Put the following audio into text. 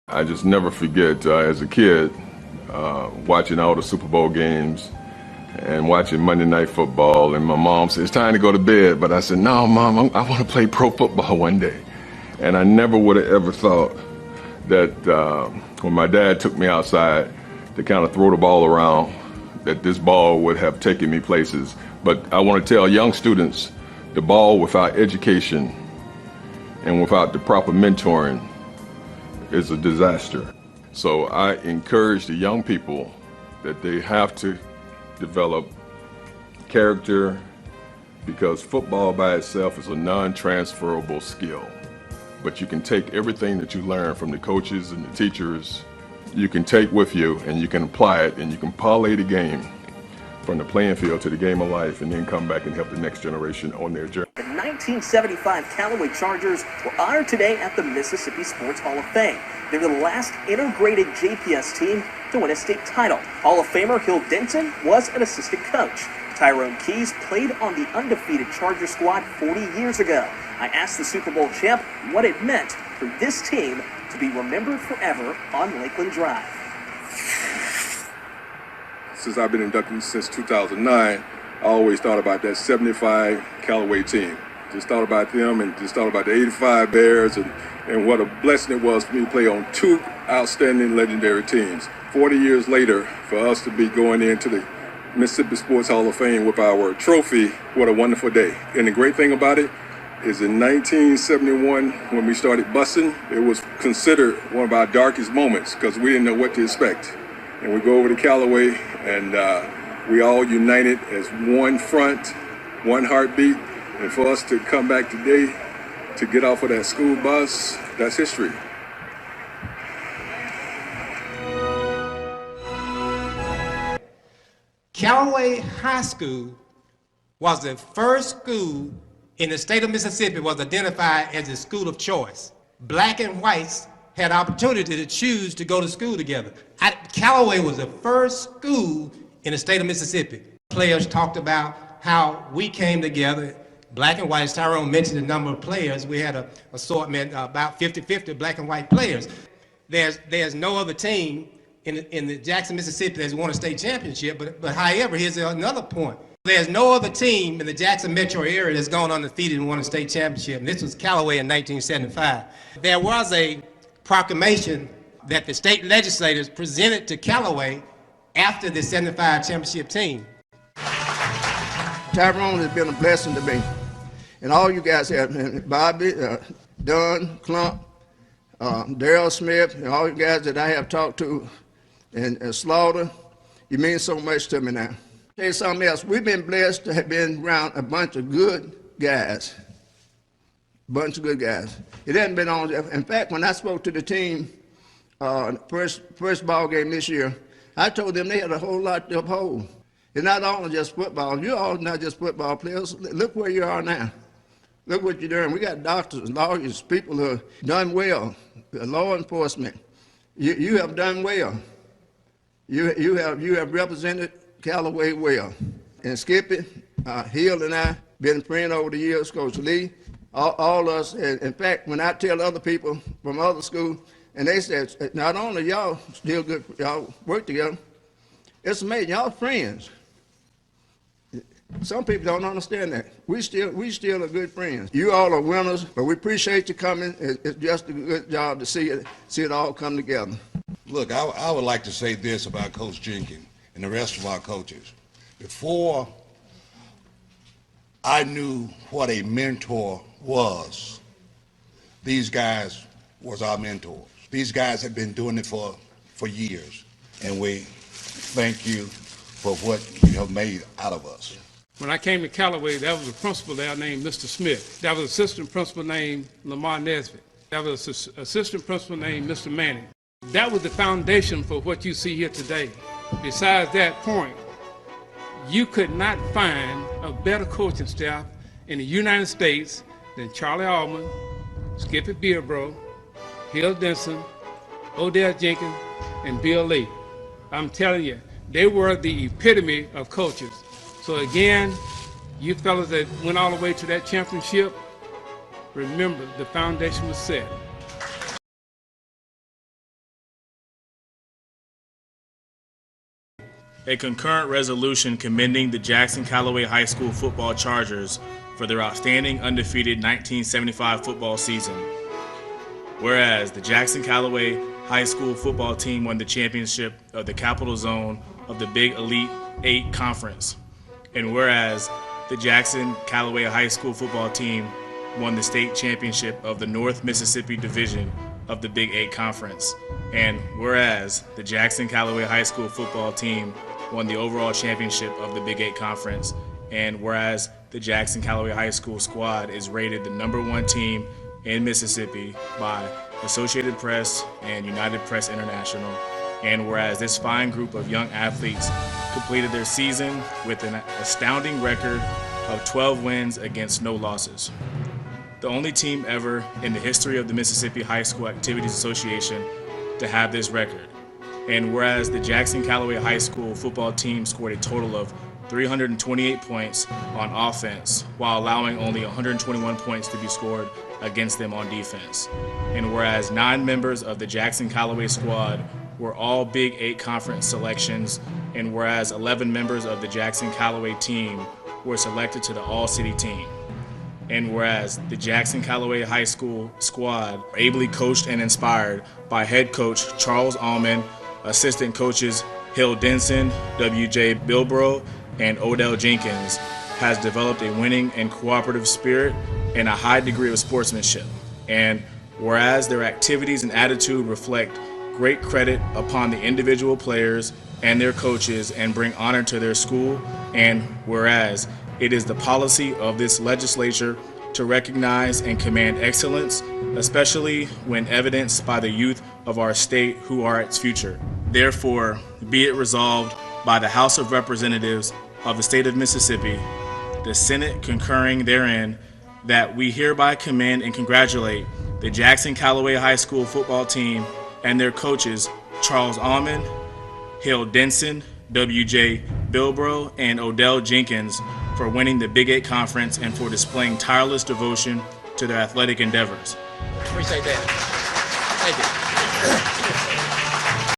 I just never forget as a kid watching all the Super Bowl games and watching Monday Night Football, and my mom said, "It's time to go to bed." But I said, "No, Mom, I want to play pro football one day." And I never would have ever thought that when my dad took me outside to kind of throw the ball around, that this ball would have taken me places. But I want to tell young students, the ball without education and without the proper mentoring is a disaster. So I encourage the young people that they have to develop character, because football by itself is a non-transferable skill. But you can take everything that you learn from the coaches and the teachers, you can take with you and you can apply it, and you can parlay the game from the playing field to the game of life, and then come back and help the next generation on their journey. The 1975 Callaway Chargers were honored today at the Mississippi Sports Hall of Fame. They're the last integrated JPS team to win a state title. Hall of Famer Hill Denson was an assistant coach. Tyrone Keys played on the undefeated Charger squad 40 years ago. I asked the Super Bowl champ what it meant for this team to be remembered forever on Lakeland Drive. Since I've been inducted since 2009, I always thought about that 75 Callaway team. Just thought about them and just thought about the 85 Bears and what a blessing it was for me to play on two outstanding legendary teams. 40 years later, for us to be going into the Mississippi Sports Hall of Fame with our trophy, what a wonderful day. And the great thing about it is in 1971, when we started busing, it was considered one of our darkest moments because we didn't know what to expect. And we go over to Callaway, and we all united as one front, one heartbeat. And for us to come back today to get off of that school bus, that's history. Callaway High School was the first school in the state of Mississippi was identified as a school of choice. Black and whites had opportunity to choose to go to school together. Callaway was the first school in the state of Mississippi. Players talked about how we came together, black and whites. Tyrone mentioned the number of players. We had an assortment about 50-50 black and white players. There's no other team in the Jackson, Mississippi that's won a state championship, but however, here's another point. There's no other team in the Jackson metro area that's gone undefeated and won a state championship, and this was Callaway in 1975. There was a proclamation that the state legislators presented to Callaway after the 75 championship team. Tyrone has been a blessing to me. And all you guys have, Bobby, Dunn, Clump, Darrell Smith, and all you guys that I have talked to, and Slaughter, you mean so much to me now. Tell you something else, we've been blessed to have been around a bunch of good guys. It hasn't been on. In fact, when I spoke to the team, first ball game this year, I told them they had a whole lot to uphold. It's not only just football. You're all not just football players. Look where you are now. Look what you're doing. We got doctors, lawyers, people who have done well, law enforcement. You have done well. You have represented Callaway well. And Skippy, Hill, and I been friends over the years. Coach Lee, all us. In fact, when I tell other people from other schools, and they said, not only y'all still good, y'all work together, it's amazing, y'all friends. Some people don't understand that. We still are good friends. You all are winners, but we appreciate you coming. It's just a good job to see it all come together. Look, I would like to say this about Coach Jenkins and the rest of our coaches. Before I knew what a mentor was, these guys was our mentors. These guys have been doing it for years, and we thank you for what you have made out of us. When I came to Callaway, there was a principal there named Mr. Smith. There was an assistant principal named Lamar Nesbitt. There was an assistant principal named Mr. Manning. That was the foundation for what you see here today. Besides that point, you could not find a better coaching staff in the United States than Charlie Allman, Skippy Beerbro, Hill Denson, Odell Jenkins, and Bill Lee. I'm telling you, they were the epitome of coaches. So again, you fellas that went all the way to that championship, remember the foundation was set. a concurrent resolution commending the Jackson Callaway High School football Chargers for their outstanding undefeated 1975 football season. Whereas the Jackson Callaway High School football team won the championship of the Capital Zone of the Big Elite 8 Conference. And whereas the Jackson Callaway High School football team won the state championship of the North Mississippi Division of the Big 8 Conference. And whereas the Jackson Callaway High School football team won the overall championship of the Big 8 Conference. And whereas the Jackson Callaway High School squad is rated the #1 team in Mississippi by Associated Press and United Press International. And whereas this fine group of young athletes completed their season with an astounding record of 12 wins against no losses. The only team ever in the history of the Mississippi High School Activities Association to have this record. And whereas the Jackson Callaway High School football team scored a total of 328 points on offense while allowing only 121 points to be scored against them on defense. And whereas 9 members of the Jackson Callaway squad were all Big 8 conference selections, and whereas 11 members of the Jackson Callaway team were selected to the All-City team. And whereas the Jackson Callaway High School squad were ably coached and inspired by head coach Charles Allman, assistant coaches Hill Denson, W.J. Bilbrough, and Odell Jenkins, has developed a winning and cooperative spirit and a high degree of sportsmanship. And whereas their activities and attitude reflect great credit upon the individual players and their coaches and bring honor to their school, and whereas it is the policy of this legislature to recognize and command excellence, especially when evidenced by the youth of our state who are its future. Therefore, be it resolved by the House of Representatives of the state of Mississippi, the Senate concurring therein, that we hereby commend and congratulate the Jackson Callaway High School football team and their coaches, Charles Allman, Hill Denson, W.J. Bilbrough, and Odell Jenkins, for winning the Big 8 Conference and for displaying tireless devotion to their athletic endeavors. Appreciate that. Thank you.